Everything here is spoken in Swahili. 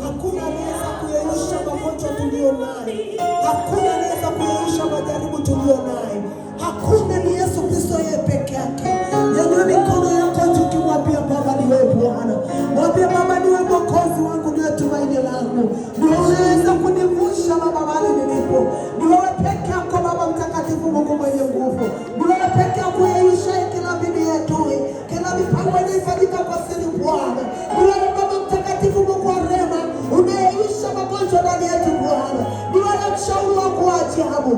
Hakuna anaweza kuyeyusha magonjwa tulio nayo. Hakuna anaweza kuyeyusha majaribu tulio nayo. Hakuna, ni Yesu Kristo yeye peke yake. Nyanyua mikono yako juu ukimwambia Baba ni wewe Bwana. Mwambie Baba ni wewe Mwokozi wangu, ni wewe tumaini langu. Ni wewe unaweza kunivusha Baba mahali nilipo. Ni wewe peke yako Baba mtakatifu, Mungu mwenye nguvu. Ni wewe peke yako kuyeyusha kila bidii yetu. Kila mipango inayofanyika kwa siri Bwana. Ni wewe Baba mtakatifu, Mungu wa rehema, unayeyusha magonjwa ndani yetu Bwana. Ni wewe mshauri wangu wa ajabu.